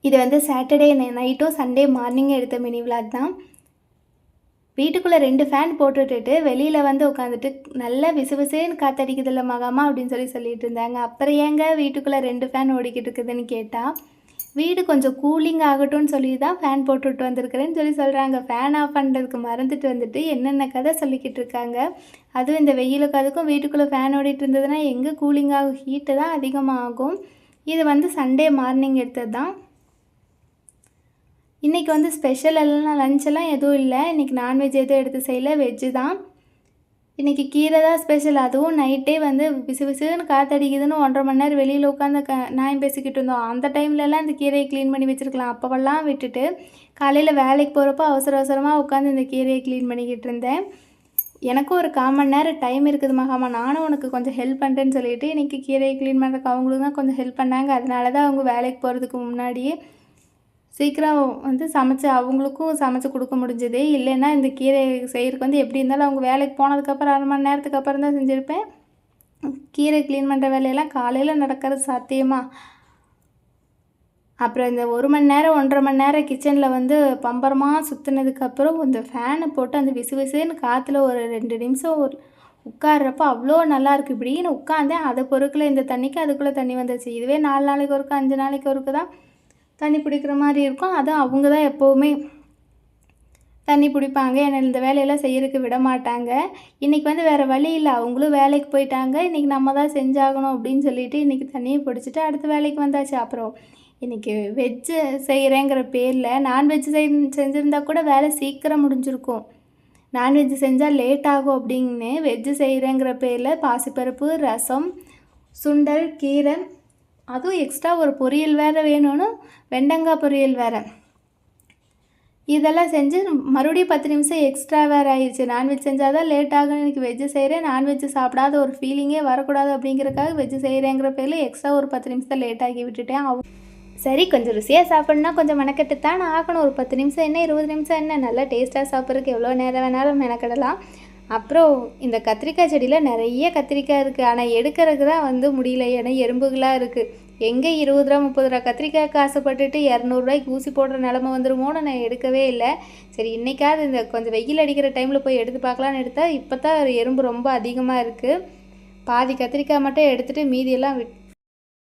இது வந்து சாட்டர்டே நைட்டும் சண்டே மார்னிங்கும் எடுத்த மினி விளாக் தான். வீட்டுக்குள்ளே 2 ஃபேன் போட்டுவிட்டுட்டு வெளியில் வந்து உட்காந்துட்டு நல்லா விசுவிசுன்னு காற்றடிக்குதில்ல மகாமா அப்படின்னு சொல்லிட்டு இருந்தாங்க. அப்புறம் ஏங்க வீட்டுக்குள்ளே 2 ஃபேன் ஓடிக்கிட்டு இருக்குதுன்னு கேட்டால், வீடு கொஞ்சம் கூலிங் ஆகட்டும்னு சொல்லி தான் ஃபேன் போட்டுவிட்டு வந்திருக்கிறேன்னு சொல்கிறாங்க. ஃபேன் ஆஃப் பண்ணுறதுக்கு மறந்துட்டு வந்துட்டு என்னென்ன கதை சொல்லிக்கிட்டு இருக்காங்க. அதுவும் இந்த வெயிலுக்கு அதுக்கும் வீட்டுக்குள்ளே ஃபேன் ஓடிட்டு இருந்ததுன்னா எங்கே கூலிங் ஆகும், ஹீட்டு தான் அதிகமாக ஆகும். இது வந்து சண்டே மார்னிங் எடுத்தது தான். இன்றைக்கி வந்து ஸ்பெஷல் எல்லாம் லஞ்செல்லாம் எதுவும் இல்லை. இன்றைக்கி நான்வெஜ் எதுவும் எடுத்து செய்யலை, வெஜ்ஜு தான். இன்றைக்கி கீரை தான் ஸ்பெஷல். அதுவும் நைட்டே வந்து விசுவிசுன்னு காற்றடிக்குதுன்னு 1.5 மணி நேரம் வெளியில் உட்காந்து நியாயம் பேசிக்கிட்டு இருந்தோம். அந்த டைம்லலாம் இந்த கீரையை க்ளீன் பண்ணி வச்சுருக்கலாம். அப்போவெல்லாம் விட்டுட்டு காலையில் வேலைக்கு போகிறப்போ அவசரமாக உட்காந்து இந்த கீரையை க்ளீன் பண்ணிக்கிட்டு இருந்தேன். எனக்கும் ஒரு 1/4 மணி நேரம் டைம் இருக்குது மகாமா, நானும் உனக்கு கொஞ்சம் ஹெல்ப் பண்ணுறேன்னு சொல்லிட்டு இன்றைக்கி கீரையை க்ளீன் பண்ணுறதுக்கு அவங்களும் தான் கொஞ்சம் ஹெல்ப் பண்ணாங்க. அதனால தான் அவங்க வேலைக்கு போகிறதுக்கு முன்னாடியே சீக்கிரம் வந்து அவங்களுக்கும் சமைச்சு கொடுக்க முடிஞ்சது. இல்லைன்னா இந்த கீரை செய்கிறதுக்கு வந்து எப்படி இருந்தாலும் அவங்க வேலைக்கு போனதுக்கப்புறம் 1/2 மணி நேரத்துக்கு அப்புறம் தான் செஞ்சுருப்பேன். கீரை க்ளீன் பண்ணுற வேலையெல்லாம் காலையில் நடக்கிறது சாத்தியமா? அப்புறம் இந்த 1 மணி நேரம் 1.5 மணி நேரம் கிச்சனில் வந்து பம்பரமாக சுற்றுனதுக்கப்புறம் இந்த ஃபேனை போட்டு அந்த விசுவிசுன்னு காற்றுல ஒரு 2 நிமிஷம் உட்கார்றப்போ அவ்வளோ நல்லாயிருக்கு. இப்படின்னு உட்காந்தேன், அதை பொறுக்கில் இந்த தண்ணிக்கு அதுக்குள்ளே தண்ணி வந்துச்சு. இதுவே 4 நாளைக்கு ஒருக்கா 5 நாளைக்கு ஒருக்க தான் தண்ணி பிடிக்கிற மாதிரி இருக்கும். அதுவும் அவங்க தான் எப்போவுமே தண்ணி பிடிப்பாங்க. என்னை இந்த வேலையெல்லாம் செய்கிறதுக்கு விட மாட்டாங்க. இன்றைக்கி வந்து வேறு வழி இல்லை, அவங்களும் வேலைக்கு போயிட்டாங்க. இன்றைக்கி நம்ம தான் செஞ்சாகணும் அப்படின்னு சொல்லிட்டு இன்றைக்கி தண்ணியை பிடிச்சிட்டு அடுத்த வேலைக்கு வந்தாச்சு. அப்புறம் இன்றைக்கி வெஜ்ஜு செய்கிறேங்கிற பேரில் நான்வெஜ் செஞ்சுருந்தா கூட வேலை சீக்கிரம் முடிஞ்சிருக்கும். நான்வெஜ் செஞ்சால் லேட் ஆகும் அப்படின்னு வெஜ்ஜு செய்கிறேங்கிற பேரில் பாசிப்பருப்பு, ரசம், சுண்டல், கீரை, அதுவும் எக்ஸ்ட்ரா ஒரு பொரியல் வேறு வேணும்னு வெண்டங்காய் பொரியல் வேறு, இதெல்லாம் செஞ்சு மறுபடியும் 10 நிமிஷம் எக்ஸ்ட்ரா வேறு ஆயிடுச்சு. நான்வெஜ் செஞ்சால் தான் லேட் ஆகும், இன்றைக்கி வெஜ்ஜு செய்கிறேன், நான்வெஜ்ஜு சாப்பிடாத ஒரு ஃபீலிங்கே வரக்கூடாது அப்படிங்கிறக்காக வெஜ்ஜு செய்கிறேங்கிற பேரில் எக்ஸ்ட்ரா ஒரு 10 நிமிஷம் லேட் ஆகி விட்டுட்டேன். சரி, கொஞ்சம் ருசியாக சாப்பிட்ணுன்னா கொஞ்சம் மெனக்கெட்டு தான் ஆகணும். ஒரு 10 நிமிஷம் என்ன 20 நிமிஷம் என்ன, நல்லா டேஸ்ட்டாக சாப்பிட்றதுக்கு எவ்வளோ நேரம் வேணாலும் மெனக்கெடலாம். அப்புறம் இந்த கத்திரிக்காய் செடியில் நிறைய கத்திரிக்காய் இருக்குது. ஆனால் எடுக்கிறதுக்கு தான் வந்து முடியல, ஏன்னா எறும்புகளாக இருக்குது. எங்கே 20 ரூபா 30 ரூபா கத்திரிக்காய்க்கு ஆசைப்பட்டுட்டு 200 ஊசி போடுற நிலமை வந்துருமோன்னு நான் எடுக்கவே இல்லை. சரி, இன்றைக்காவது இந்த கொஞ்சம் வெயில் அடிக்கிற டைமில் போய் எடுத்து பார்க்கலான்னு எடுத்தால் இப்போ தான் எறும்பு ரொம்ப அதிகமாக இருக்குது. பாதி கத்திரிக்காய் மட்டும் எடுத்துகிட்டு மீதியெல்லாம்